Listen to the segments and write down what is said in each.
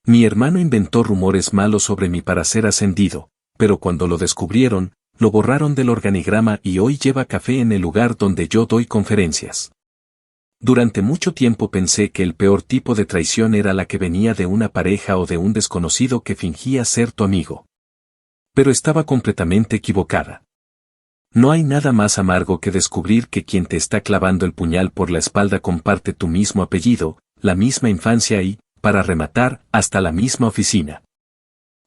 Mi hermano inventó rumores malos sobre mí para ser ascendido, pero cuando lo descubrieron, lo borraron del organigrama y hoy lleva café en el lugar donde yo doy conferencias. Durante mucho tiempo pensé que el peor tipo de traición era la que venía de una pareja o de un desconocido que fingía ser tu amigo. Pero estaba completamente equivocada. No hay nada más amargo que descubrir que quien te está clavando el puñal por la espalda comparte tu mismo apellido, la misma infancia y, para rematar, hasta la misma oficina.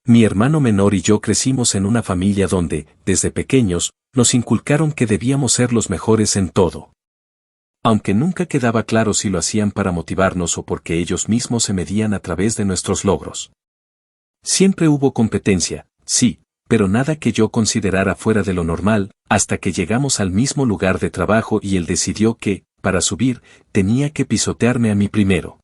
Mi hermano menor y yo crecimos en una familia donde, desde pequeños, nos inculcaron que debíamos ser los mejores en todo. Aunque nunca quedaba claro si lo hacían para motivarnos o porque ellos mismos se medían a través de nuestros logros. Siempre hubo competencia, sí, pero nada que yo considerara fuera de lo normal, hasta que llegamos al mismo lugar de trabajo y él decidió que, para subir, tenía que pisotearme a mí primero.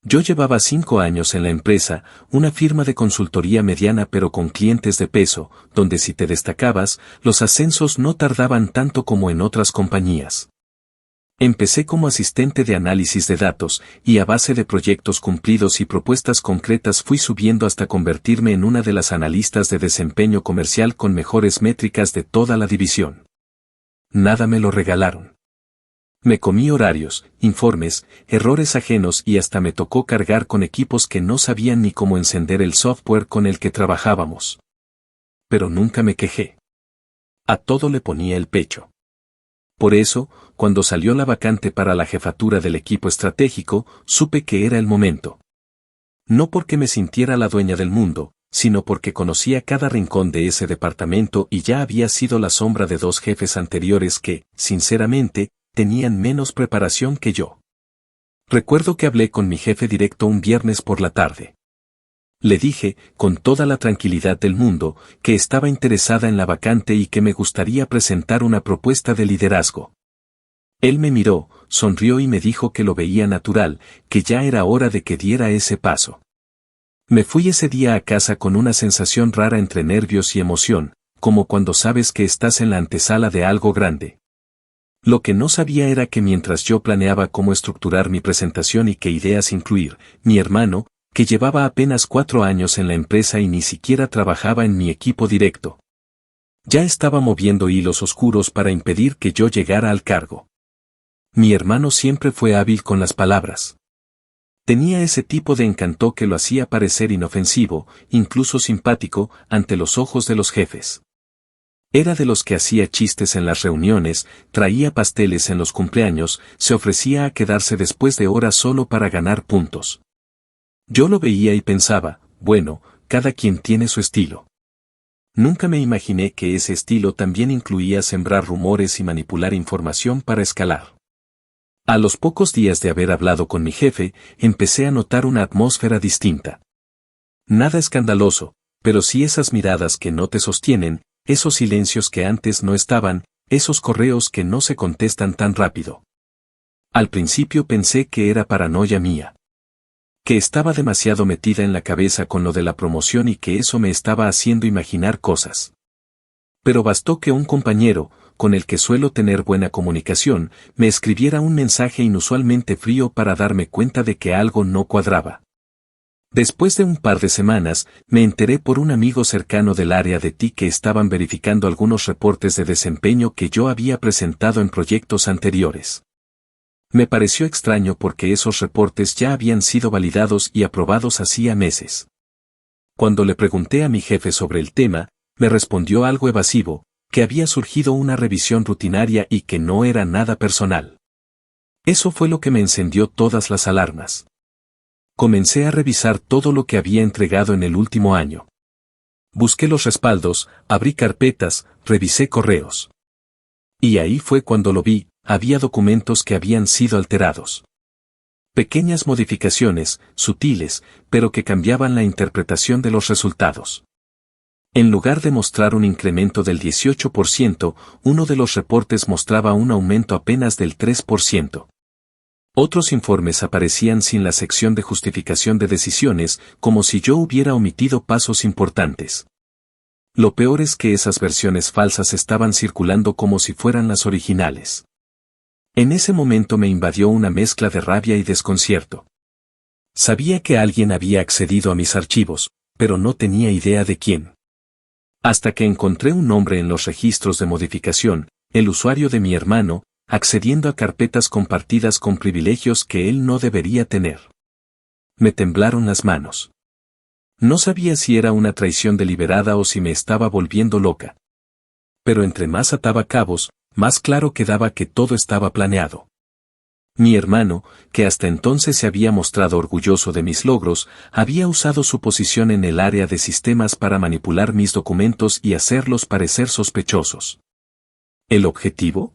Yo llevaba 5 años en la empresa, una firma de consultoría mediana pero con clientes de peso, donde si te destacabas, los ascensos no tardaban tanto como en otras compañías. Empecé como asistente de análisis de datos, y a base de proyectos cumplidos y propuestas concretas fui subiendo hasta convertirme en una de las analistas de desempeño comercial con mejores métricas de toda la división. Nada me lo regalaron. Me comí horarios, informes, errores ajenos y hasta me tocó cargar con equipos que no sabían ni cómo encender el software con el que trabajábamos. Pero nunca me quejé. A todo le ponía el pecho. Por eso, cuando salió la vacante para la jefatura del equipo estratégico, supe que era el momento. No porque me sintiera la dueña del mundo, sino porque conocía cada rincón de ese departamento y ya había sido la sombra de 2 jefes anteriores que, sinceramente, tenían menos preparación que yo. Recuerdo que hablé con mi jefe directo un viernes por la tarde. Le dije, con toda la tranquilidad del mundo, que estaba interesada en la vacante y que me gustaría presentar una propuesta de liderazgo. Él me miró, sonrió y me dijo que lo veía natural, que ya era hora de que diera ese paso. Me fui ese día a casa con una sensación rara entre nervios y emoción, como cuando sabes que estás en la antesala de algo grande. Lo que no sabía era que mientras yo planeaba cómo estructurar mi presentación y qué ideas incluir, mi hermano, que llevaba apenas 4 años en la empresa y ni siquiera trabajaba en mi equipo directo, ya estaba moviendo hilos oscuros para impedir que yo llegara al cargo. Mi hermano siempre fue hábil con las palabras. Tenía ese tipo de encanto que lo hacía parecer inofensivo, incluso simpático, ante los ojos de los jefes. Era de los que hacía chistes en las reuniones, traía pasteles en los cumpleaños, se ofrecía a quedarse después de horas solo para ganar puntos. Yo lo veía y pensaba, bueno, cada quien tiene su estilo. Nunca me imaginé que ese estilo también incluía sembrar rumores y manipular información para escalar. A los pocos días de haber hablado con mi jefe, empecé a notar una atmósfera distinta. Nada escandaloso, pero sí esas miradas que no te sostienen, esos silencios que antes no estaban, esos correos que no se contestan tan rápido. Al principio pensé que era paranoia mía. Que estaba demasiado metida en la cabeza con lo de la promoción y que eso me estaba haciendo imaginar cosas. Pero bastó que un compañero, con el que suelo tener buena comunicación, me escribiera un mensaje inusualmente frío para darme cuenta de que algo no cuadraba. Después de un par de semanas, me enteré por un amigo cercano del área de TI que estaban verificando algunos reportes de desempeño que yo había presentado en proyectos anteriores. Me pareció extraño porque esos reportes ya habían sido validados y aprobados hacía meses. Cuando le pregunté a mi jefe sobre el tema, me respondió algo evasivo, que había surgido una revisión rutinaria y que no era nada personal. Eso fue lo que me encendió todas las alarmas. Comencé a revisar todo lo que había entregado en el último año. Busqué los respaldos, abrí carpetas, revisé correos. Y ahí fue cuando lo vi. Había documentos que habían sido alterados. Pequeñas modificaciones, sutiles, pero que cambiaban la interpretación de los resultados. En lugar de mostrar un incremento del 18%, uno de los reportes mostraba un aumento apenas del 3%. Otros informes aparecían sin la sección de justificación de decisiones, como si yo hubiera omitido pasos importantes. Lo peor es que esas versiones falsas estaban circulando como si fueran las originales. En ese momento me invadió una mezcla de rabia y desconcierto. Sabía que alguien había accedido a mis archivos, pero no tenía idea de quién. Hasta que encontré un nombre en los registros de modificación, el usuario de mi hermano, accediendo a carpetas compartidas con privilegios que él no debería tener. Me temblaron las manos. No sabía si era una traición deliberada o si me estaba volviendo loca. Pero entre más ataba cabos, más claro quedaba que todo estaba planeado. Mi hermano, que hasta entonces se había mostrado orgulloso de mis logros, había usado su posición en el área de sistemas para manipular mis documentos y hacerlos parecer sospechosos. ¿El objetivo?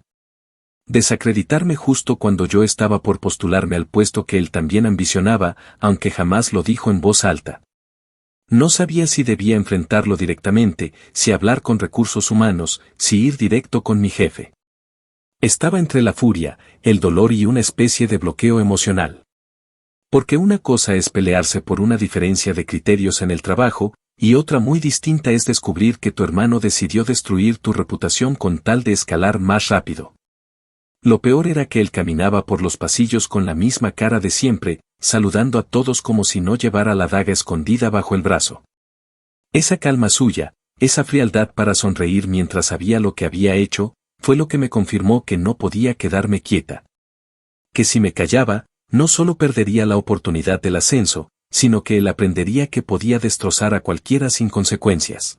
Desacreditarme justo cuando yo estaba por postularme al puesto que él también ambicionaba, aunque jamás lo dijo en voz alta. No sabía si debía enfrentarlo directamente, si hablar con recursos humanos, si ir directo con mi jefe. Estaba entre la furia, el dolor y una especie de bloqueo emocional. Porque una cosa es pelearse por una diferencia de criterios en el trabajo, y otra muy distinta es descubrir que tu hermano decidió destruir tu reputación con tal de escalar más rápido. Lo peor era que él caminaba por los pasillos con la misma cara de siempre, saludando a todos como si no llevara la daga escondida bajo el brazo. Esa calma suya, esa frialdad para sonreír mientras sabía lo que había hecho, fue lo que me confirmó que no podía quedarme quieta. Que si me callaba, no solo perdería la oportunidad del ascenso, sino que él aprendería que podía destrozar a cualquiera sin consecuencias.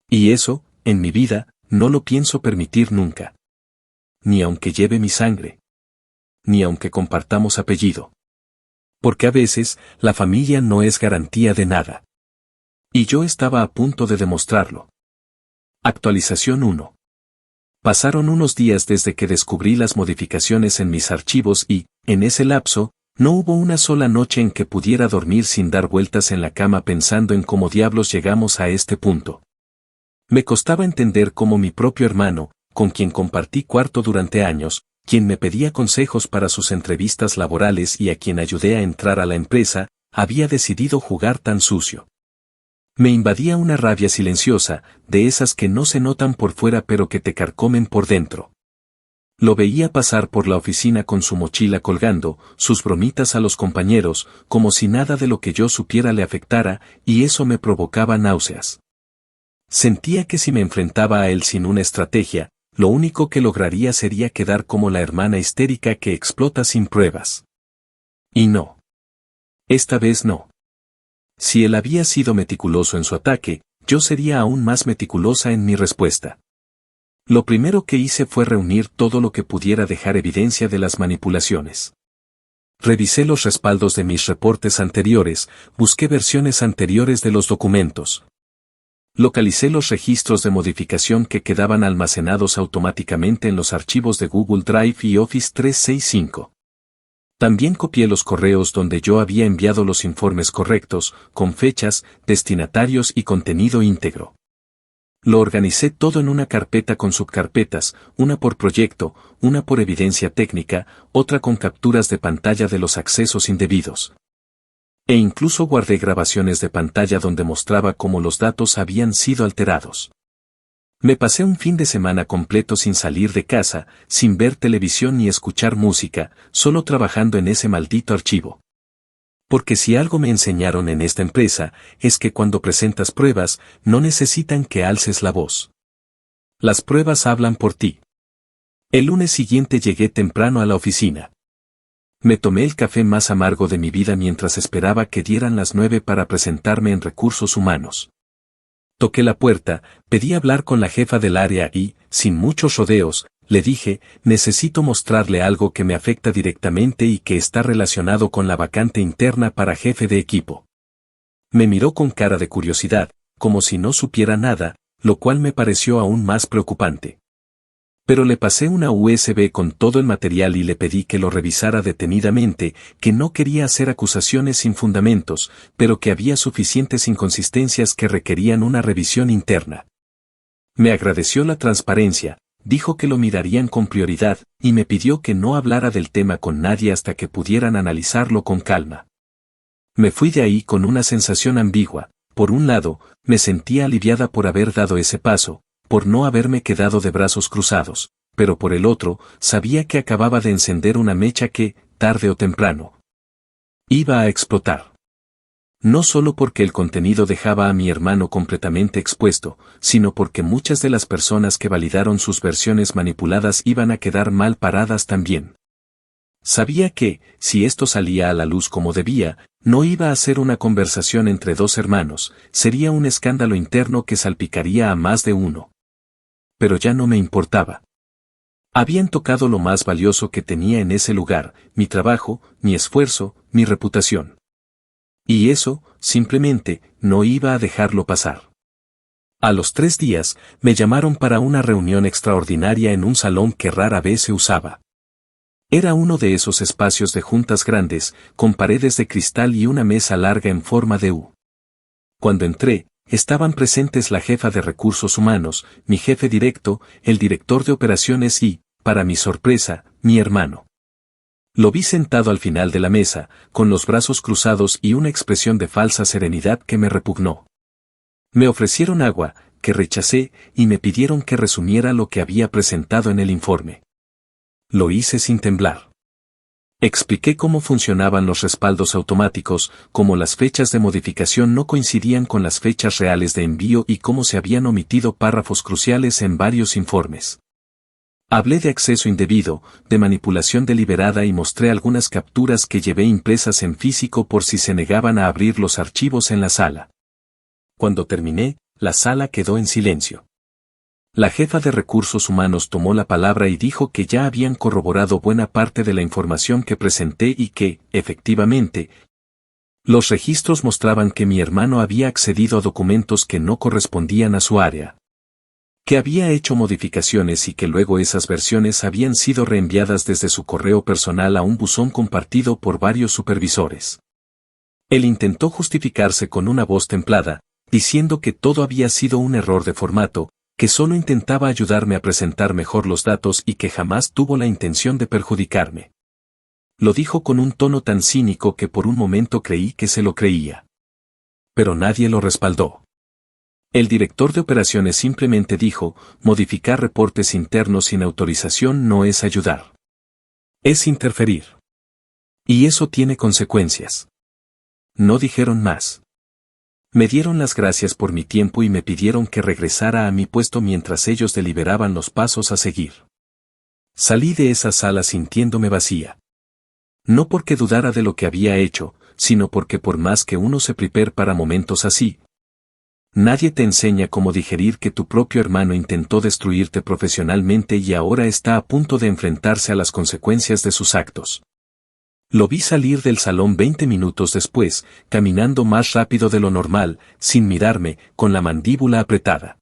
Y eso, en mi vida, no lo pienso permitir nunca. Ni aunque lleve mi sangre. Ni aunque compartamos apellido. Porque a veces, la familia no es garantía de nada. Y yo estaba a punto de demostrarlo. Actualización 1. Pasaron unos días desde que descubrí las modificaciones en mis archivos y, en ese lapso, no hubo una sola noche en que pudiera dormir sin dar vueltas en la cama pensando en cómo diablos llegamos a este punto. Me costaba entender cómo mi propio hermano, con quien compartí cuarto durante años, quien me pedía consejos para sus entrevistas laborales y a quien ayudé a entrar a la empresa, había decidido jugar tan sucio. Me invadía una rabia silenciosa, de esas que no se notan por fuera pero que te carcomen por dentro. Lo veía pasar por la oficina con su mochila colgando, sus bromitas a los compañeros, como si nada de lo que yo supiera le afectara, y eso me provocaba náuseas. Sentía que si me enfrentaba a él sin una estrategia, lo único que lograría sería quedar como la hermana histérica que explota sin pruebas. Y no. Esta vez no. Si él había sido meticuloso en su ataque, yo sería aún más meticulosa en mi respuesta. Lo primero que hice fue reunir todo lo que pudiera dejar evidencia de las manipulaciones. Revisé los respaldos de mis reportes anteriores, busqué versiones anteriores de los documentos. Localicé los registros de modificación que quedaban almacenados automáticamente en los archivos de Google Drive y Office 365. También copié los correos donde yo había enviado los informes correctos, con fechas, destinatarios y contenido íntegro. Lo organicé todo en una carpeta con subcarpetas, una por proyecto, una por evidencia técnica, otra con capturas de pantalla de los accesos indebidos. E incluso guardé grabaciones de pantalla donde mostraba cómo los datos habían sido alterados. Me pasé un fin de semana completo sin salir de casa, sin ver televisión ni escuchar música, solo trabajando en ese maldito archivo. Porque si algo me enseñaron en esta empresa, es que cuando presentas pruebas, no necesitan que alces la voz. Las pruebas hablan por ti. El lunes siguiente llegué temprano a la oficina. Me tomé el café más amargo de mi vida mientras esperaba que dieran las 9 para presentarme en recursos humanos. Toqué la puerta, pedí hablar con la jefa del área y, sin muchos rodeos, le dije, necesito mostrarle algo que me afecta directamente y que está relacionado con la vacante interna para jefe de equipo. Me miró con cara de curiosidad, como si no supiera nada, lo cual me pareció aún más preocupante. Pero le pasé una USB con todo el material y le pedí que lo revisara detenidamente, que no quería hacer acusaciones sin fundamentos, pero que había suficientes inconsistencias que requerían una revisión interna. Me agradeció la transparencia, dijo que lo mirarían con prioridad, y me pidió que no hablara del tema con nadie hasta que pudieran analizarlo con calma. Me fui de ahí con una sensación ambigua. Por un lado, me sentía aliviada por haber dado ese paso, por no haberme quedado de brazos cruzados, pero por el otro, sabía que acababa de encender una mecha que, tarde o temprano, Iba a explotar. No solo porque el contenido dejaba a mi hermano completamente expuesto, sino porque muchas de las personas que validaron sus versiones manipuladas iban a quedar mal paradas también. Sabía que, si esto salía a la luz como debía, no iba a ser una conversación entre dos hermanos, sería un escándalo interno que salpicaría a más de uno. Pero ya no me importaba. Habían tocado lo más valioso que tenía en ese lugar, mi trabajo, mi esfuerzo, mi reputación. Y eso, simplemente, no iba a dejarlo pasar. A los 3 días, me llamaron para una reunión extraordinaria en un salón que rara vez se usaba. Era uno de esos espacios de juntas grandes, con paredes de cristal y una mesa larga en forma de U. Cuando entré, estaban presentes la jefa de recursos humanos, mi jefe directo, el director de operaciones y, para mi sorpresa, mi hermano. Lo vi sentado al final de la mesa, con los brazos cruzados y una expresión de falsa serenidad que me repugnó. Me ofrecieron agua, que rechacé, y me pidieron que resumiera lo que había presentado en el informe. Lo hice sin temblar. Expliqué cómo funcionaban los respaldos automáticos, cómo las fechas de modificación no coincidían con las fechas reales de envío y cómo se habían omitido párrafos cruciales en varios informes. Hablé de acceso indebido, de manipulación deliberada y mostré algunas capturas que llevé impresas en físico por si se negaban a abrir los archivos en la sala. Cuando terminé, la sala quedó en silencio. La jefa de recursos humanos tomó la palabra y dijo que ya habían corroborado buena parte de la información que presenté y que, efectivamente, los registros mostraban que mi hermano había accedido a documentos que no correspondían a su área. Que había hecho modificaciones y que luego esas versiones habían sido reenviadas desde su correo personal a un buzón compartido por varios supervisores. Él intentó justificarse con una voz templada, diciendo que todo había sido un error de formato, que solo intentaba ayudarme a presentar mejor los datos y que jamás tuvo la intención de perjudicarme. Lo dijo con un tono tan cínico que por un momento creí que se lo creía. Pero nadie lo respaldó. El director de operaciones simplemente dijo, modificar reportes internos sin autorización no es ayudar. Es interferir. Y eso tiene consecuencias. No dijeron más. Me dieron las gracias por mi tiempo y me pidieron que regresara a mi puesto mientras ellos deliberaban los pasos a seguir. Salí de esa sala sintiéndome vacía. No porque dudara de lo que había hecho, sino porque por más que uno se prepare para momentos así, nadie te enseña cómo digerir que tu propio hermano intentó destruirte profesionalmente y ahora está a punto de enfrentarse a las consecuencias de sus actos. Lo vi salir del salón 20 minutos después, caminando más rápido de lo normal, sin mirarme, con la mandíbula apretada.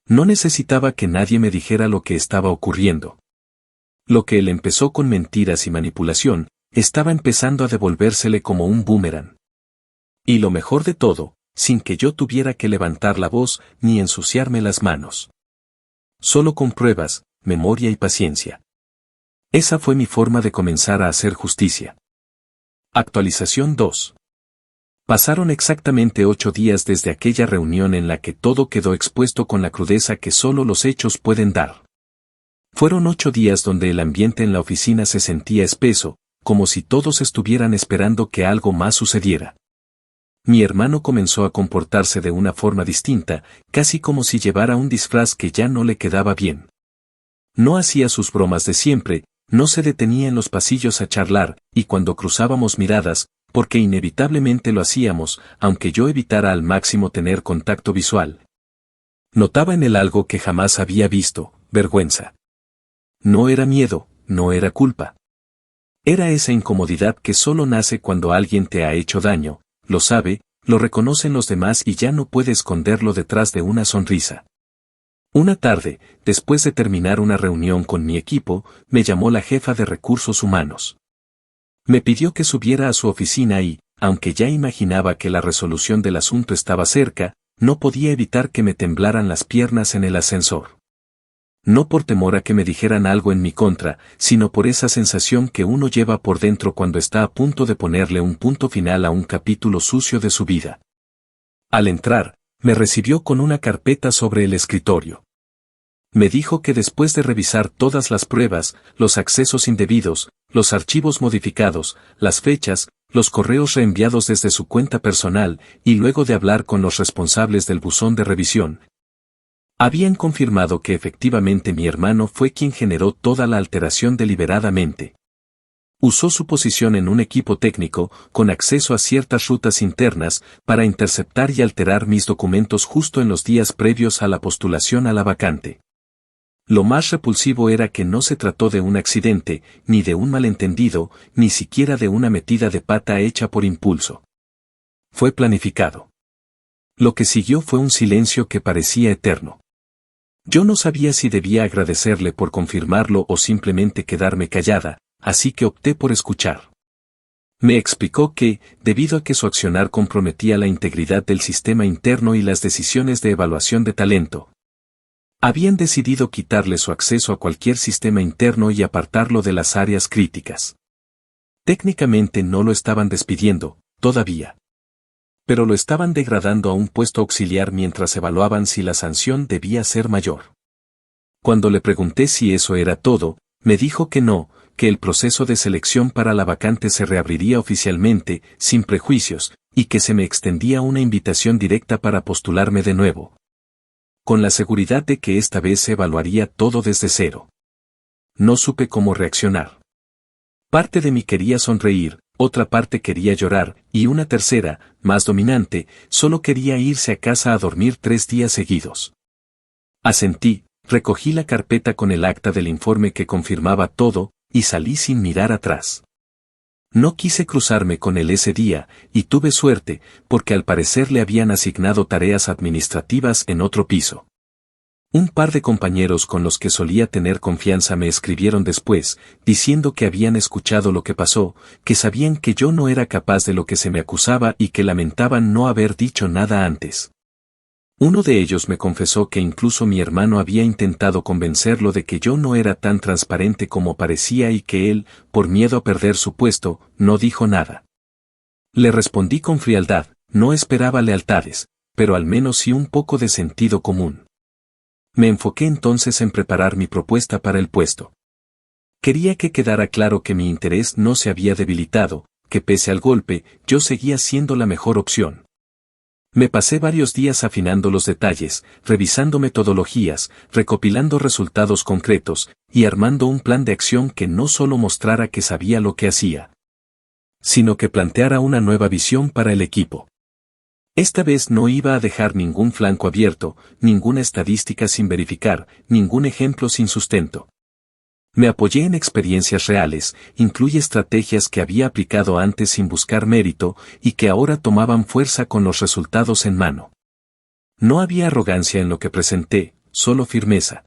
No necesitaba que nadie me dijera lo que estaba ocurriendo. Lo que él empezó con mentiras y manipulación, estaba empezando a devolvérsele como un boomerang. Y lo mejor de todo, sin que yo tuviera que levantar la voz ni ensuciarme las manos. Solo con pruebas, memoria y paciencia. Esa fue mi forma de comenzar a hacer justicia. Actualización 2. Pasaron exactamente 8 días desde aquella reunión en la que todo quedó expuesto con la crudeza que solo los hechos pueden dar. Fueron 8 días donde el ambiente en la oficina se sentía espeso, como si todos estuvieran esperando que algo más sucediera. Mi hermano comenzó a comportarse de una forma distinta, casi como si llevara un disfraz que ya no le quedaba bien. No hacía sus bromas de siempre, no se detenía en los pasillos a charlar, y cuando cruzábamos miradas, porque inevitablemente lo hacíamos, aunque yo evitara al máximo tener contacto visual. Notaba en él algo que jamás había visto, vergüenza. No era miedo, no era culpa. Era esa incomodidad que solo nace cuando alguien te ha hecho daño, lo sabe, lo reconocen los demás y ya no puede esconderlo detrás de una sonrisa. Una tarde, después de terminar una reunión con mi equipo, me llamó la jefa de recursos humanos. Me pidió que subiera a su oficina y, aunque ya imaginaba que la resolución del asunto estaba cerca, no podía evitar que me temblaran las piernas en el ascensor. No por temor a que me dijeran algo en mi contra, sino por esa sensación que uno lleva por dentro cuando está a punto de ponerle un punto final a un capítulo sucio de su vida. Al entrar, me recibió con una carpeta sobre el escritorio. Me dijo que después de revisar todas las pruebas, los accesos indebidos, los archivos modificados, las fechas, los correos reenviados desde su cuenta personal, y luego de hablar con los responsables del buzón de revisión, habían confirmado que efectivamente mi hermano fue quien generó toda la alteración deliberadamente. Usó su posición en un equipo técnico, con acceso a ciertas rutas internas, para interceptar y alterar mis documentos justo en los días previos a la postulación a la vacante. Lo más repulsivo era que no se trató de un accidente, ni de un malentendido, ni siquiera de una metida de pata hecha por impulso. Fue planificado. Lo que siguió fue un silencio que parecía eterno. Yo no sabía si debía agradecerle por confirmarlo o simplemente quedarme callada, así que opté por escuchar. Me explicó que, debido a que su accionar comprometía la integridad del sistema interno y las decisiones de evaluación de talento, habían decidido quitarle su acceso a cualquier sistema interno y apartarlo de las áreas críticas. Técnicamente no lo estaban despidiendo, todavía. Pero lo estaban degradando a un puesto auxiliar mientras evaluaban si la sanción debía ser mayor. Cuando le pregunté si eso era todo, me dijo que no, que el proceso de selección para la vacante se reabriría oficialmente, sin prejuicios, y que se me extendía una invitación directa para postularme de nuevo. Con la seguridad de que esta vez se evaluaría todo desde cero. No supe cómo reaccionar. Parte de mí quería sonreír, otra parte quería llorar, y una tercera, más dominante, solo quería irse a casa a dormir 3 días seguidos. Asentí, recogí la carpeta con el acta del informe que confirmaba todo, y salí sin mirar atrás. No quise cruzarme con él ese día, y tuve suerte, porque al parecer le habían asignado tareas administrativas en otro piso. Un par de compañeros con los que solía tener confianza me escribieron después, diciendo que habían escuchado lo que pasó, que sabían que yo no era capaz de lo que se me acusaba y que lamentaban no haber dicho nada antes. Uno de ellos me confesó que incluso mi hermano había intentado convencerlo de que yo no era tan transparente como parecía y que él, por miedo a perder su puesto, no dijo nada. Le respondí con frialdad, no esperaba lealtades, pero al menos sí un poco de sentido común. Me enfoqué entonces en preparar mi propuesta para el puesto. Quería que quedara claro que mi interés no se había debilitado, que pese al golpe, yo seguía siendo la mejor opción. Me pasé varios días afinando los detalles, revisando metodologías, recopilando resultados concretos, y armando un plan de acción que no solo mostrara que sabía lo que hacía, sino que planteara una nueva visión para el equipo. Esta vez no iba a dejar ningún flanco abierto, ninguna estadística sin verificar, ningún ejemplo sin sustento. Me apoyé en experiencias reales, incluye estrategias que había aplicado antes sin buscar mérito y que ahora tomaban fuerza con los resultados en mano. No había arrogancia en lo que presenté, solo firmeza.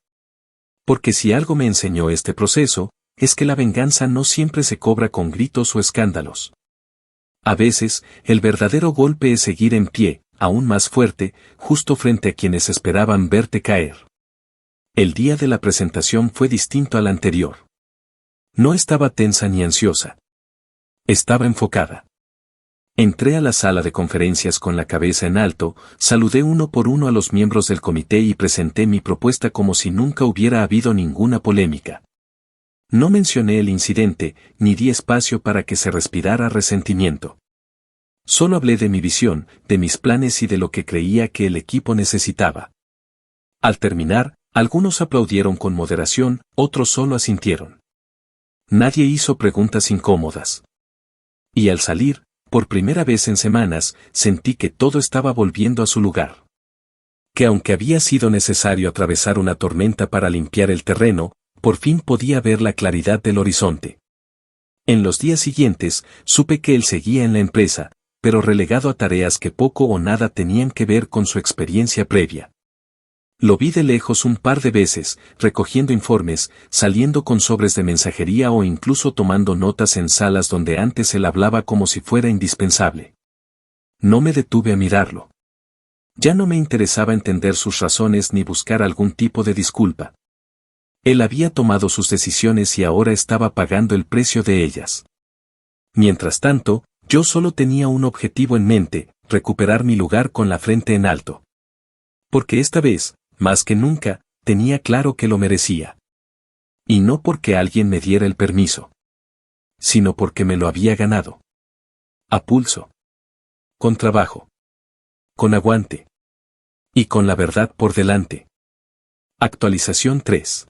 Porque si algo me enseñó este proceso, es que la venganza no siempre se cobra con gritos o escándalos. A veces, el verdadero golpe es seguir en pie, aún más fuerte, justo frente a quienes esperaban verte caer. El día de la presentación fue distinto al anterior. No estaba tensa ni ansiosa. Estaba enfocada. Entré a la sala de conferencias con la cabeza en alto, saludé uno por uno a los miembros del comité y presenté mi propuesta como si nunca hubiera habido ninguna polémica. No mencioné el incidente, ni di espacio para que se respirara resentimiento. Solo hablé de mi visión, de mis planes y de lo que creía que el equipo necesitaba. Al terminar, algunos aplaudieron con moderación, otros solo asintieron. Nadie hizo preguntas incómodas. Y al salir, por primera vez en semanas, sentí que todo estaba volviendo a su lugar. Que aunque había sido necesario atravesar una tormenta para limpiar el terreno, por fin podía ver la claridad del horizonte. En los días siguientes, supe que él seguía en la empresa, pero relegado a tareas que poco o nada tenían que ver con su experiencia previa. Lo vi de lejos un par de veces, recogiendo informes, saliendo con sobres de mensajería o incluso tomando notas en salas donde antes él hablaba como si fuera indispensable. No me detuve a mirarlo. Ya no me interesaba entender sus razones ni buscar algún tipo de disculpa. Él había tomado sus decisiones y ahora estaba pagando el precio de ellas. Mientras tanto, yo solo tenía un objetivo en mente, recuperar mi lugar con la frente en alto. Porque esta vez, más que nunca, tenía claro que lo merecía. Y no porque alguien me diera el permiso, sino porque me lo había ganado. A pulso. Con trabajo. Con aguante. Y con la verdad por delante. Actualización 3.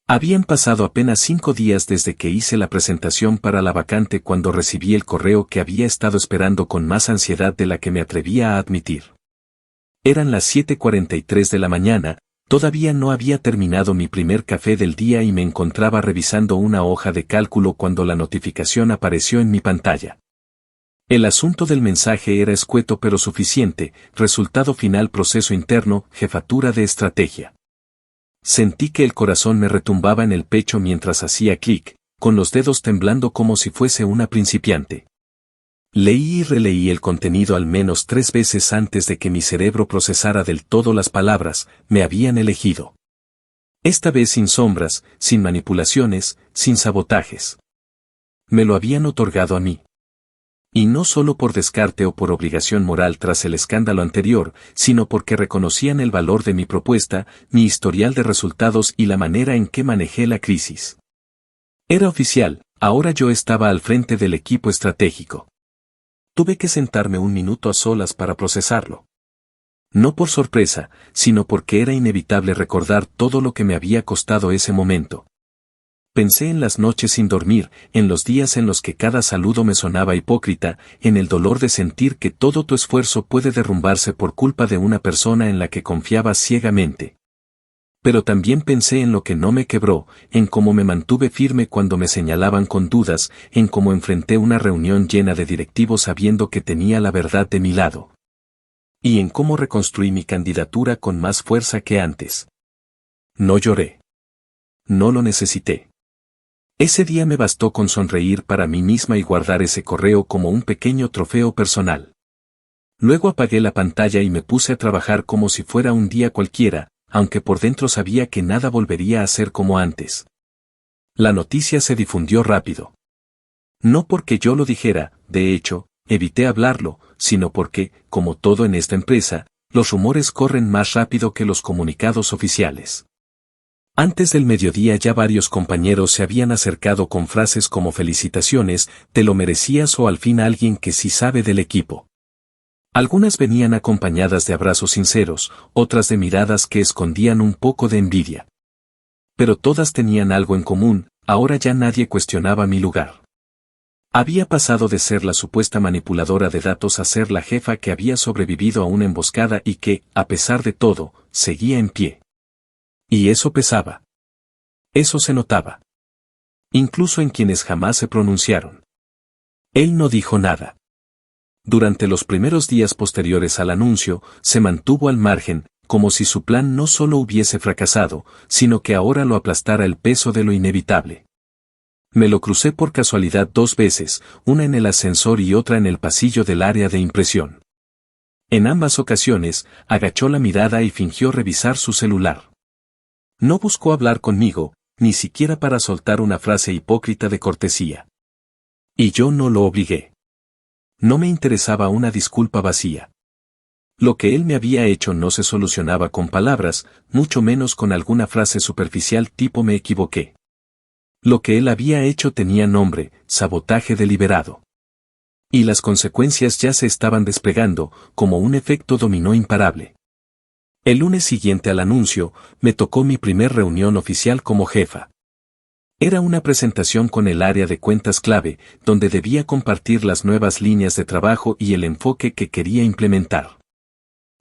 Habían pasado apenas 5 días desde que hice la presentación para la vacante cuando recibí el correo que había estado esperando con más ansiedad de la que me atrevía a admitir. Eran las 7:43 de la mañana, todavía no había terminado mi primer café del día y me encontraba revisando una hoja de cálculo cuando la notificación apareció en mi pantalla. El asunto del mensaje era escueto pero suficiente, resultado final proceso interno, jefatura de estrategia. Sentí que el corazón me retumbaba en el pecho mientras hacía clic, con los dedos temblando como si fuese una principiante. Leí y releí el contenido al menos 3 veces antes de que mi cerebro procesara del todo las palabras, me habían elegido. Esta vez sin sombras, sin manipulaciones, sin sabotajes. Me lo habían otorgado a mí. Y no solo por descarte o por obligación moral tras el escándalo anterior, sino porque reconocían el valor de mi propuesta, mi historial de resultados y la manera en que manejé la crisis. Era oficial, ahora yo estaba al frente del equipo estratégico. Tuve que sentarme un minuto a solas para procesarlo. No por sorpresa, sino porque era inevitable recordar todo lo que me había costado ese momento. Pensé en las noches sin dormir, en los días en los que cada saludo me sonaba hipócrita, en el dolor de sentir que todo tu esfuerzo puede derrumbarse por culpa de una persona en la que confiabas ciegamente. Pero también pensé en lo que no me quebró, en cómo me mantuve firme cuando me señalaban con dudas, en cómo enfrenté una reunión llena de directivos sabiendo que tenía la verdad de mi lado. Y en cómo reconstruí mi candidatura con más fuerza que antes. No lloré. No lo necesité. Ese día me bastó con sonreír para mí misma y guardar ese correo como un pequeño trofeo personal. Luego apagué la pantalla y me puse a trabajar como si fuera un día cualquiera, aunque por dentro sabía que nada volvería a ser como antes. La noticia se difundió rápido. No porque yo lo dijera, de hecho, evité hablarlo, sino porque, como todo en esta empresa, los rumores corren más rápido que los comunicados oficiales. Antes del mediodía ya varios compañeros se habían acercado con frases como felicitaciones, te lo merecías o al fin alguien que sí sabe del equipo. Algunas venían acompañadas de abrazos sinceros, otras de miradas que escondían un poco de envidia. Pero todas tenían algo en común, ahora ya nadie cuestionaba mi lugar. Había pasado de ser la supuesta manipuladora de datos a ser la jefa que había sobrevivido a una emboscada y que, a pesar de todo, seguía en pie. Y eso pesaba. Eso se notaba. Incluso en quienes jamás se pronunciaron. Él no dijo nada. Durante los primeros días posteriores al anuncio, se mantuvo al margen, como si su plan no solo hubiese fracasado, sino que ahora lo aplastara el peso de lo inevitable. Me lo crucé por casualidad 2 veces, una en el ascensor y otra en el pasillo del área de impresión. En ambas ocasiones, agachó la mirada y fingió revisar su celular. No buscó hablar conmigo, ni siquiera para soltar una frase hipócrita de cortesía. Y yo no lo obligué. No me interesaba una disculpa vacía. Lo que él me había hecho no se solucionaba con palabras, mucho menos con alguna frase superficial tipo me equivoqué. Lo que él había hecho tenía nombre, sabotaje deliberado. Y las consecuencias ya se estaban desplegando, como un efecto dominó imparable. El lunes siguiente al anuncio, me tocó mi primer reunión oficial como jefa. Era una presentación con el área de cuentas clave, donde debía compartir las nuevas líneas de trabajo y el enfoque que quería implementar.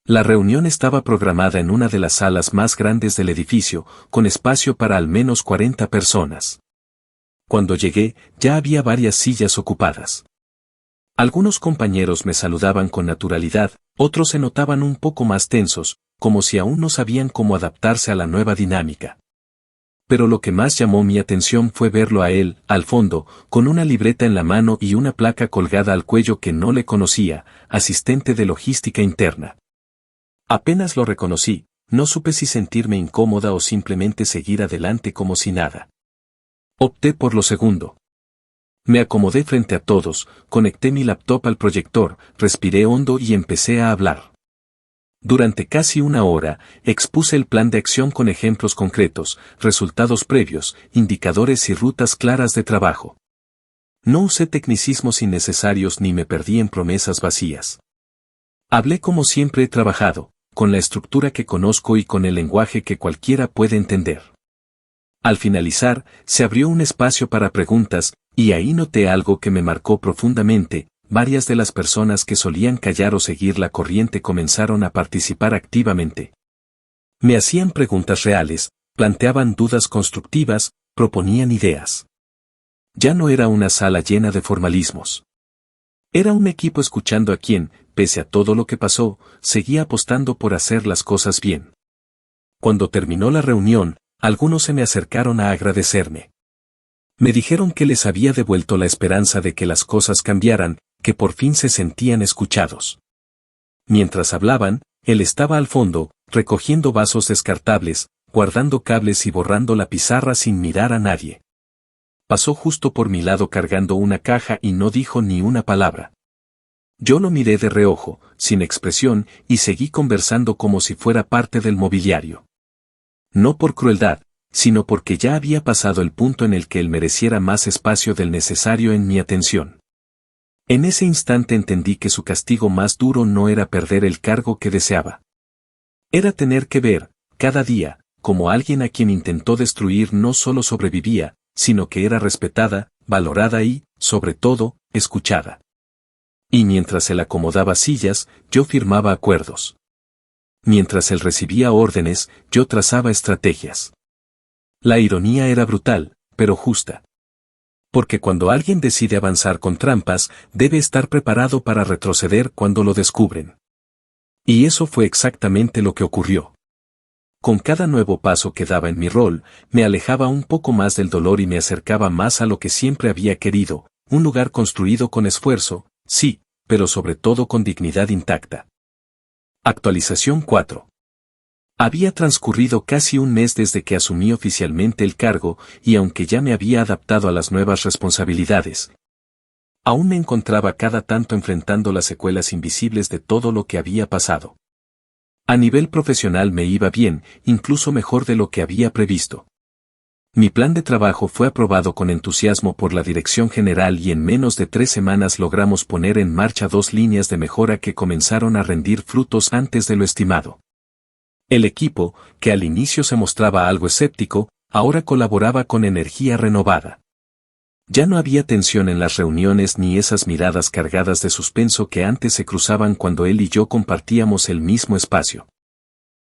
La reunión estaba programada en una de las salas más grandes del edificio, con espacio para al menos 40 personas. Cuando llegué, ya había varias sillas ocupadas. Algunos compañeros me saludaban con naturalidad, otros se notaban un poco más tensos, como si aún no sabían cómo adaptarse a la nueva dinámica. Pero lo que más llamó mi atención fue verlo a él, al fondo, con una libreta en la mano y una placa colgada al cuello que no le conocía, asistente de logística interna. Apenas lo reconocí, no supe si sentirme incómoda o simplemente seguir adelante como si nada. Opté por lo segundo. Me acomodé frente a todos, conecté mi laptop al proyector, respiré hondo y empecé a hablar. Durante casi 1 hora, expuse el plan de acción con ejemplos concretos, resultados previos, indicadores y rutas claras de trabajo. No usé tecnicismos innecesarios ni me perdí en promesas vacías. Hablé como siempre he trabajado, con la estructura que conozco y con el lenguaje que cualquiera puede entender. Al finalizar, se abrió un espacio para preguntas, y ahí noté algo que me marcó profundamente. Varias de las personas que solían callar o seguir la corriente comenzaron a participar activamente. Me hacían preguntas reales, planteaban dudas constructivas, proponían ideas. Ya no era una sala llena de formalismos. Era un equipo escuchando a quien, pese a todo lo que pasó, seguía apostando por hacer las cosas bien. Cuando terminó la reunión, algunos se me acercaron a agradecerme. Me dijeron que les había devuelto la esperanza de que las cosas cambiaran, que por fin se sentían escuchados. Mientras hablaban, él estaba al fondo, recogiendo vasos descartables, guardando cables y borrando la pizarra sin mirar a nadie. Pasó justo por mi lado cargando una caja y no dijo ni una palabra. Yo lo miré de reojo, sin expresión, y seguí conversando como si fuera parte del mobiliario. No por crueldad, sino porque ya había pasado el punto en el que él mereciera más espacio del necesario en mi atención. En ese instante entendí que su castigo más duro no era perder el cargo que deseaba. Era tener que ver, cada día, como alguien a quien intentó destruir no solo sobrevivía, sino que era respetada, valorada y, sobre todo, escuchada. Y mientras él acomodaba sillas, yo firmaba acuerdos. Mientras él recibía órdenes, yo trazaba estrategias. La ironía era brutal, pero justa. Porque cuando alguien decide avanzar con trampas, debe estar preparado para retroceder cuando lo descubren. Y eso fue exactamente lo que ocurrió. Con cada nuevo paso que daba en mi rol, me alejaba un poco más del dolor y me acercaba más a lo que siempre había querido, un lugar construido con esfuerzo, sí, pero sobre todo con dignidad intacta. Actualización 4. Había transcurrido casi un mes desde que asumí oficialmente el cargo, y aunque ya me había adaptado a las nuevas responsabilidades, aún me encontraba cada tanto enfrentando las secuelas invisibles de todo lo que había pasado. A nivel profesional me iba bien, incluso mejor de lo que había previsto. Mi plan de trabajo fue aprobado con entusiasmo por la dirección general y en menos de 3 semanas logramos poner en marcha 2 líneas de mejora que comenzaron a rendir frutos antes de lo estimado. El equipo, que al inicio se mostraba algo escéptico, ahora colaboraba con energía renovada. Ya no había tensión en las reuniones ni esas miradas cargadas de suspenso que antes se cruzaban cuando él y yo compartíamos el mismo espacio.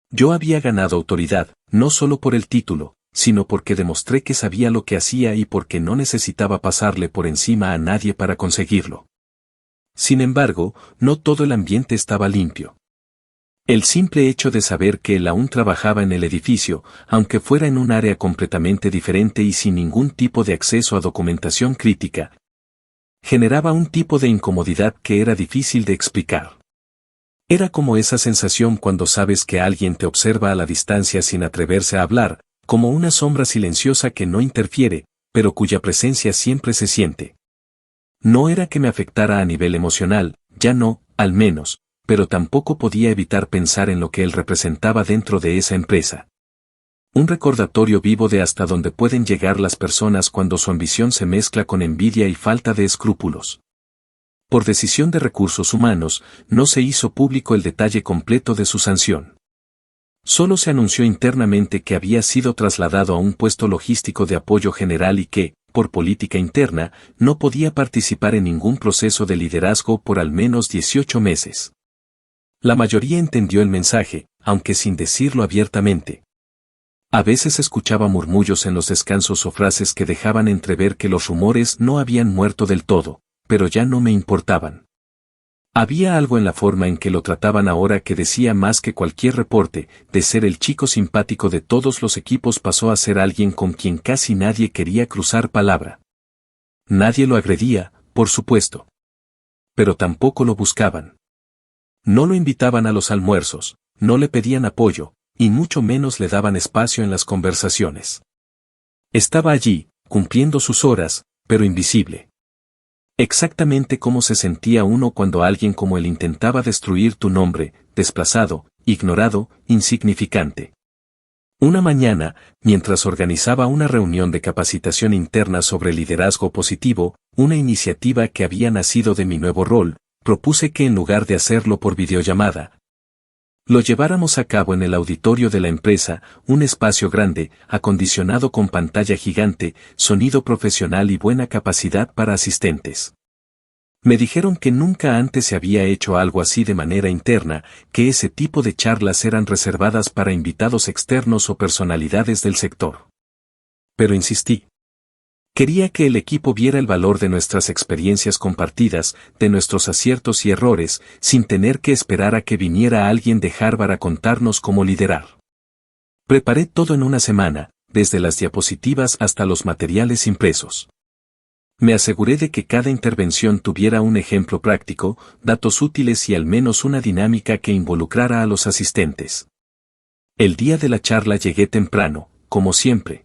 Yo había ganado autoridad, no solo por el título, sino porque demostré que sabía lo que hacía y porque no necesitaba pasarle por encima a nadie para conseguirlo. Sin embargo, no todo el ambiente estaba limpio. El simple hecho de saber que él aún trabajaba en el edificio, aunque fuera en un área completamente diferente y sin ningún tipo de acceso a documentación crítica, generaba un tipo de incomodidad que era difícil de explicar. Era como esa sensación cuando sabes que alguien te observa a la distancia sin atreverse a hablar, como una sombra silenciosa que no interfiere, pero cuya presencia siempre se siente. No era que me afectara a nivel emocional, ya no, al menos, pero tampoco podía evitar pensar en lo que él representaba dentro de esa empresa. Un recordatorio vivo de hasta dónde pueden llegar las personas cuando su ambición se mezcla con envidia y falta de escrúpulos. Por decisión de recursos humanos, no se hizo público el detalle completo de su sanción. Solo se anunció internamente que había sido trasladado a un puesto logístico de apoyo general y que, por política interna, no podía participar en ningún proceso de liderazgo por al menos 18 meses. La mayoría entendió el mensaje, aunque sin decirlo abiertamente. A veces escuchaba murmullos en los descansos o frases que dejaban entrever que los rumores no habían muerto del todo, pero ya no me importaban. Había algo en la forma en que lo trataban ahora que decía más que cualquier reporte, de ser el chico simpático de todos los equipos pasó a ser alguien con quien casi nadie quería cruzar palabra. Nadie lo agredía, por supuesto. Pero tampoco lo buscaban. No lo invitaban a los almuerzos, no le pedían apoyo, y mucho menos le daban espacio en las conversaciones. Estaba allí, cumpliendo sus horas, pero invisible. Exactamente cómo se sentía uno cuando alguien como él intentaba destruir tu nombre, desplazado, ignorado, insignificante. Una mañana, mientras organizaba una reunión de capacitación interna sobre liderazgo positivo, una iniciativa que había nacido de mi nuevo rol, propuse que en lugar de hacerlo por videollamada, lo lleváramos a cabo en el auditorio de la empresa, un espacio grande, acondicionado con pantalla gigante, sonido profesional y buena capacidad para asistentes. Me dijeron que nunca antes se había hecho algo así de manera interna, que ese tipo de charlas eran reservadas para invitados externos o personalidades del sector. Pero insistí. Quería que el equipo viera el valor de nuestras experiencias compartidas, de nuestros aciertos y errores, sin tener que esperar a que viniera alguien de Harvard a contarnos cómo liderar. Preparé todo en una semana, desde las diapositivas hasta los materiales impresos. Me aseguré de que cada intervención tuviera un ejemplo práctico, datos útiles y al menos una dinámica que involucrara a los asistentes. El día de la charla llegué temprano, como siempre.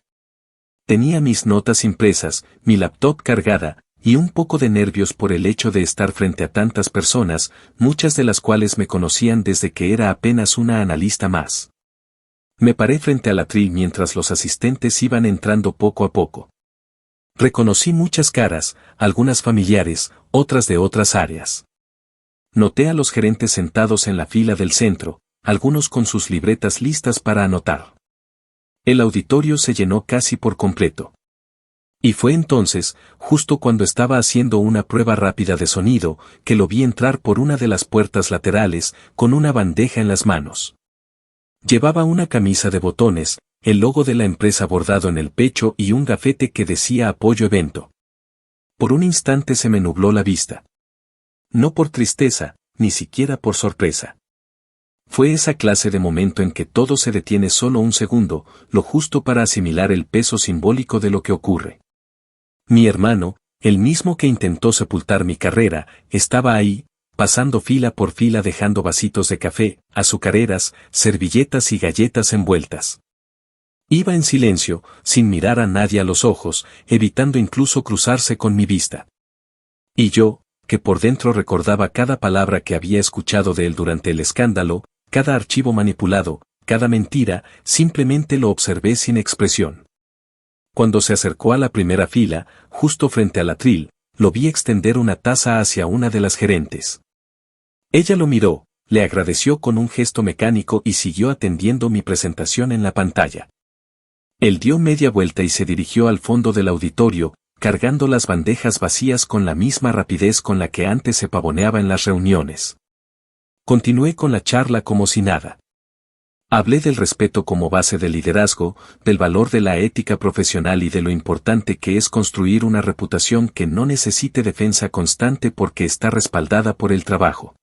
Tenía mis notas impresas, mi laptop cargada, y un poco de nervios por el hecho de estar frente a tantas personas, muchas de las cuales me conocían desde que era apenas una analista más. Me paré frente al atril mientras los asistentes iban entrando poco a poco. Reconocí muchas caras, algunas familiares, otras de otras áreas. Noté a los gerentes sentados en la fila del centro, algunos con sus libretas listas para anotar. El auditorio se llenó casi por completo. Y fue entonces, justo cuando estaba haciendo una prueba rápida de sonido, que lo vi entrar por una de las puertas laterales, con una bandeja en las manos. Llevaba una camisa de botones, el logo de la empresa bordado en el pecho y un gafete que decía Apoyo Evento. Por un instante se me nubló la vista. No por tristeza, ni siquiera por sorpresa. Fue esa clase de momento en que todo se detiene solo un segundo, lo justo para asimilar el peso simbólico de lo que ocurre. Mi hermano, el mismo que intentó sepultar mi carrera, estaba ahí, pasando fila por fila dejando vasitos de café, azucareras, servilletas y galletas envueltas. Iba en silencio, sin mirar a nadie a los ojos, evitando incluso cruzarse con mi vista. Y yo, que por dentro recordaba cada palabra que había escuchado de él durante el escándalo, cada archivo manipulado, cada mentira, simplemente lo observé sin expresión. Cuando se acercó a la primera fila, justo frente al atril, lo vi extender una taza hacia una de las gerentes. Ella lo miró, le agradeció con un gesto mecánico y siguió atendiendo mi presentación en la pantalla. Él dio media vuelta y se dirigió al fondo del auditorio, cargando las bandejas vacías con la misma rapidez con la que antes se pavoneaba en las reuniones. Continué con la charla como si nada. Hablé del respeto como base del liderazgo, del valor de la ética profesional y de lo importante que es construir una reputación que no necesite defensa constante porque está respaldada por el trabajo.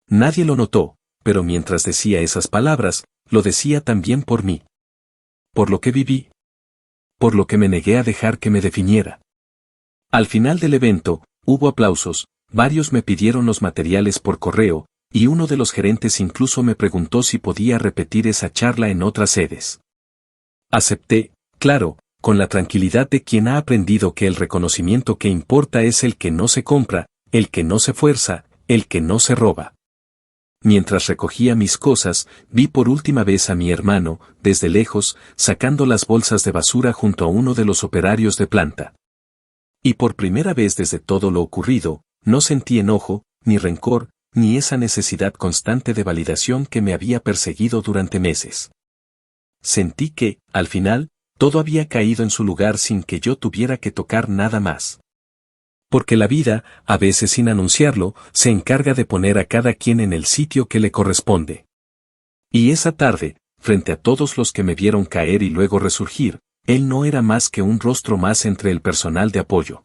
Nadie lo notó, pero mientras decía esas palabras, lo decía también por mí. Por lo que viví. Por lo que me negué a dejar que me definiera. Al final del evento, hubo aplausos, varios me pidieron los materiales por correo, y uno de los gerentes incluso me preguntó si podía repetir esa charla en otras sedes. Acepté, claro, con la tranquilidad de quien ha aprendido que el reconocimiento que importa es el que no se compra, el que no se fuerza, el que no se roba. Mientras recogía mis cosas, vi por última vez a mi hermano, desde lejos, sacando las bolsas de basura junto a uno de los operarios de planta. Y por primera vez desde todo lo ocurrido, no sentí enojo, ni rencor, ni esa necesidad constante de validación que me había perseguido durante meses. Sentí que, al final, todo había caído en su lugar sin que yo tuviera que tocar nada más. Porque la vida, a veces sin anunciarlo, se encarga de poner a cada quien en el sitio que le corresponde. Y esa tarde, frente a todos los que me vieron caer y luego resurgir, él no era más que un rostro más entre el personal de apoyo.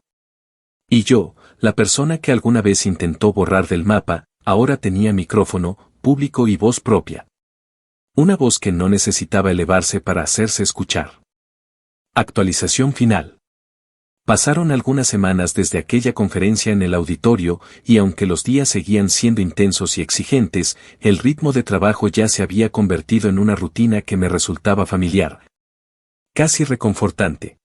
Y yo, la persona que alguna vez intentó borrar del mapa, ahora tenía micrófono, público y voz propia. Una voz que no necesitaba elevarse para hacerse escuchar. Actualización final. Pasaron algunas semanas desde aquella conferencia en el auditorio, y aunque los días seguían siendo intensos y exigentes, el ritmo de trabajo ya se había convertido en una rutina que me resultaba familiar. Casi reconfortante.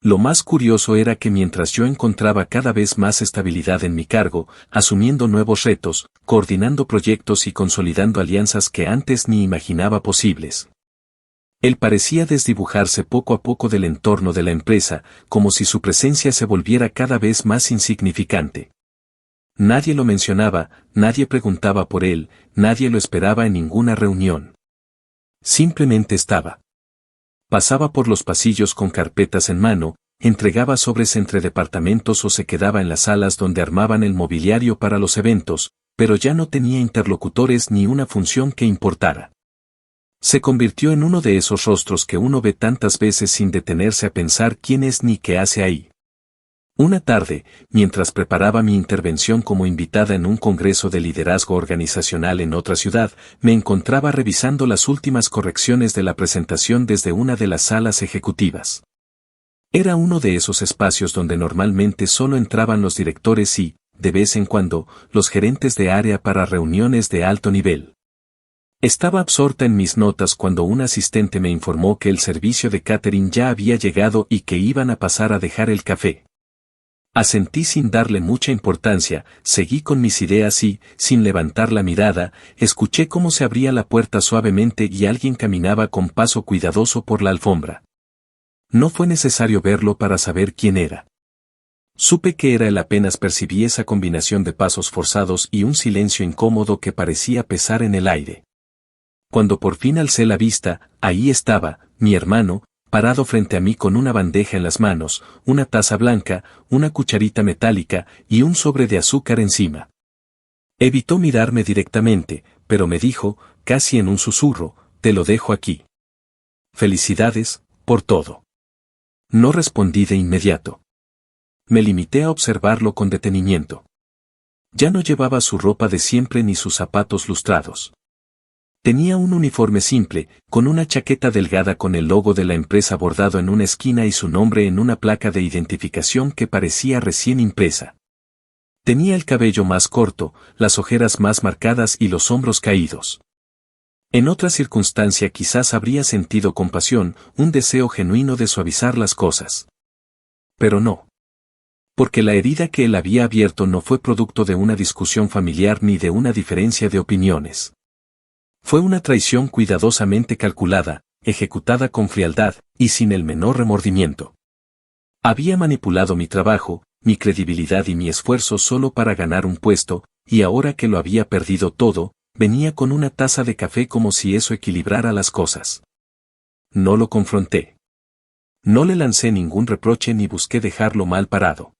Lo más curioso era que mientras yo encontraba cada vez más estabilidad en mi cargo, asumiendo nuevos retos, coordinando proyectos y consolidando alianzas que antes ni imaginaba posibles, Él parecía desdibujarse poco a poco del entorno de la empresa, como si su presencia se volviera cada vez más insignificante. Nadie lo mencionaba, nadie preguntaba por él, nadie lo esperaba en ninguna reunión. Simplemente estaba. Pasaba por los pasillos con carpetas en mano, entregaba sobres entre departamentos o se quedaba en las salas donde armaban el mobiliario para los eventos, pero ya no tenía interlocutores ni una función que importara. Se convirtió en uno de esos rostros que uno ve tantas veces sin detenerse a pensar quién es ni qué hace ahí. Una tarde, mientras preparaba mi intervención como invitada en un congreso de liderazgo organizacional en otra ciudad, me encontraba revisando las últimas correcciones de la presentación desde una de las salas ejecutivas. Era uno de esos espacios donde normalmente solo entraban los directores y, de vez en cuando, los gerentes de área para reuniones de alto nivel. Estaba absorta en mis notas cuando un asistente me informó que el servicio de catering ya había llegado y que iban a pasar a dejar el café. Asentí sin darle mucha importancia, seguí con mis ideas y, sin levantar la mirada, escuché cómo se abría la puerta suavemente y alguien caminaba con paso cuidadoso por la alfombra. No fue necesario verlo para saber quién era. Supe que era él apenas percibí esa combinación de pasos forzados y un silencio incómodo que parecía pesar en el aire. Cuando por fin alcé la vista, ahí estaba, mi hermano, parado frente a mí con una bandeja en las manos, una taza blanca, una cucharita metálica y un sobre de azúcar encima. Evitó mirarme directamente, pero me dijo, casi en un susurro, te lo dejo aquí. Felicidades, por todo. No respondí de inmediato. Me limité a observarlo con detenimiento. Ya no llevaba su ropa de siempre ni sus zapatos lustrados. Tenía un uniforme simple, con una chaqueta delgada con el logo de la empresa bordado en una esquina y su nombre en una placa de identificación que parecía recién impresa. Tenía el cabello más corto, las ojeras más marcadas y los hombros caídos. En otra circunstancia quizás habría sentido compasión, un deseo genuino de suavizar las cosas. Pero no. Porque la herida que él había abierto no fue producto de una discusión familiar ni de una diferencia de opiniones. Fue una traición cuidadosamente calculada, ejecutada con frialdad, y sin el menor remordimiento. Había manipulado mi trabajo, mi credibilidad y mi esfuerzo solo para ganar un puesto, y ahora que lo había perdido todo, venía con una taza de café como si eso equilibrara las cosas. No lo confronté. No le lancé ningún reproche ni busqué dejarlo mal parado.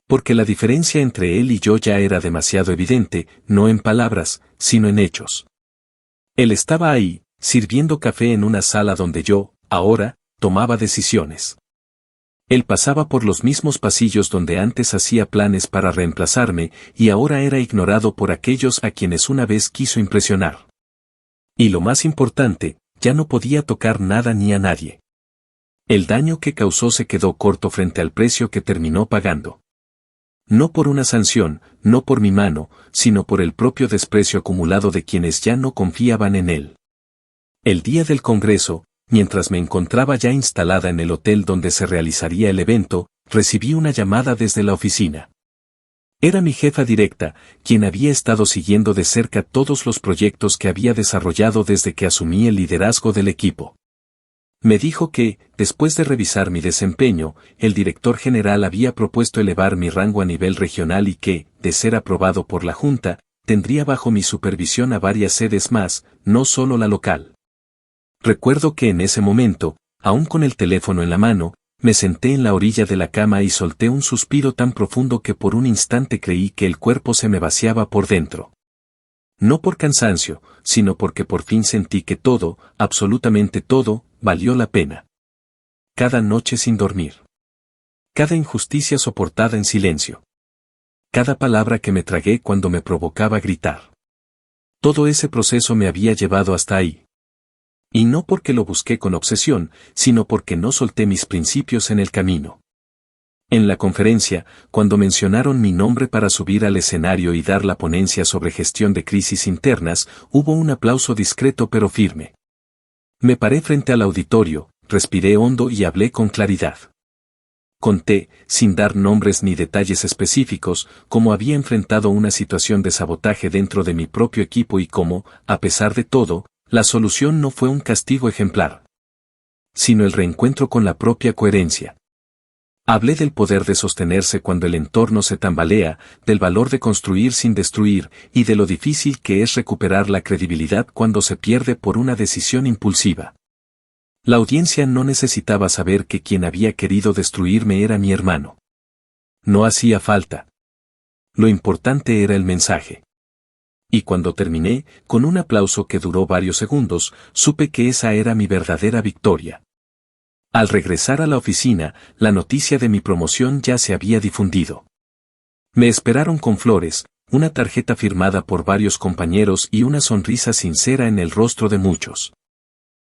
Porque la diferencia entre él y yo ya era demasiado evidente, no en palabras, sino en hechos. Él estaba ahí, sirviendo café en una sala donde yo, ahora, tomaba decisiones. Él pasaba por los mismos pasillos donde antes hacía planes para reemplazarme, y ahora era ignorado por aquellos a quienes una vez quiso impresionar. Y lo más importante, ya no podía tocar nada ni a nadie. El daño que causó se quedó corto frente al precio que terminó pagando. No por una sanción, no por mi mano, sino por el propio desprecio acumulado de quienes ya no confiaban en él. El día del congreso, mientras me encontraba ya instalada en el hotel donde se realizaría el evento, recibí una llamada desde la oficina. Era mi jefa directa, quien había estado siguiendo de cerca todos los proyectos que había desarrollado desde que asumí el liderazgo del equipo. Me dijo que, después de revisar mi desempeño, el director general había propuesto elevar mi rango a nivel regional y que, de ser aprobado por la Junta, tendría bajo mi supervisión a varias sedes más, no solo la local. Recuerdo que en ese momento, aún con el teléfono en la mano, me senté en la orilla de la cama y solté un suspiro tan profundo que por un instante creí que el cuerpo se me vaciaba por dentro. No por cansancio, sino porque por fin sentí que todo, absolutamente todo, valió la pena. Cada noche sin dormir. Cada injusticia soportada en silencio. Cada palabra que me tragué cuando me provocaba gritar. Todo ese proceso me había llevado hasta ahí. Y no porque lo busqué con obsesión, sino porque no solté mis principios en el camino. En la conferencia, cuando mencionaron mi nombre para subir al escenario y dar la ponencia sobre gestión de crisis internas, hubo un aplauso discreto pero firme. Me paré frente al auditorio, respiré hondo y hablé con claridad. Conté, sin dar nombres ni detalles específicos, cómo había enfrentado una situación de sabotaje dentro de mi propio equipo y cómo, a pesar de todo, la solución no fue un castigo ejemplar, sino el reencuentro con la propia coherencia. Hablé del poder de sostenerse cuando el entorno se tambalea, del valor de construir sin destruir, y de lo difícil que es recuperar la credibilidad cuando se pierde por una decisión impulsiva. La audiencia no necesitaba saber que quien había querido destruirme era mi hermano. No hacía falta. Lo importante era el mensaje. Y cuando terminé, con un aplauso que duró varios segundos, supe que esa era mi verdadera victoria. Al regresar a la oficina, la noticia de mi promoción ya se había difundido. Me esperaron con flores, una tarjeta firmada por varios compañeros y una sonrisa sincera en el rostro de muchos.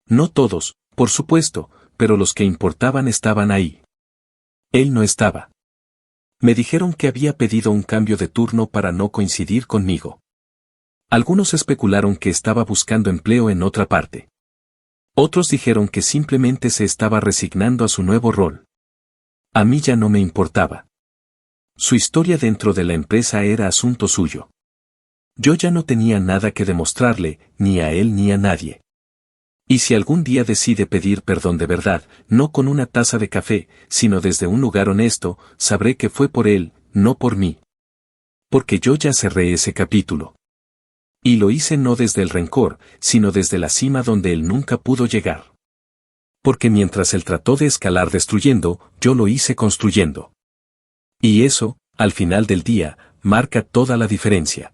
No todos, por supuesto, pero los que importaban estaban ahí. Él no estaba. Me dijeron que había pedido un cambio de turno para no coincidir conmigo. Algunos especularon que estaba buscando empleo en otra parte. Otros dijeron que simplemente se estaba resignando a su nuevo rol. A mí ya no me importaba. Su historia dentro de la empresa era asunto suyo. Yo ya no tenía nada que demostrarle, ni a él ni a nadie. Y si algún día decide pedir perdón de verdad, no con una taza de café, sino desde un lugar honesto, sabré que fue por él, no por mí. Porque yo ya cerré ese capítulo. Y lo hice no desde el rencor, sino desde la cima donde él nunca pudo llegar. Porque mientras él trató de escalar destruyendo, yo lo hice construyendo. Y eso, al final del día, marca toda la diferencia.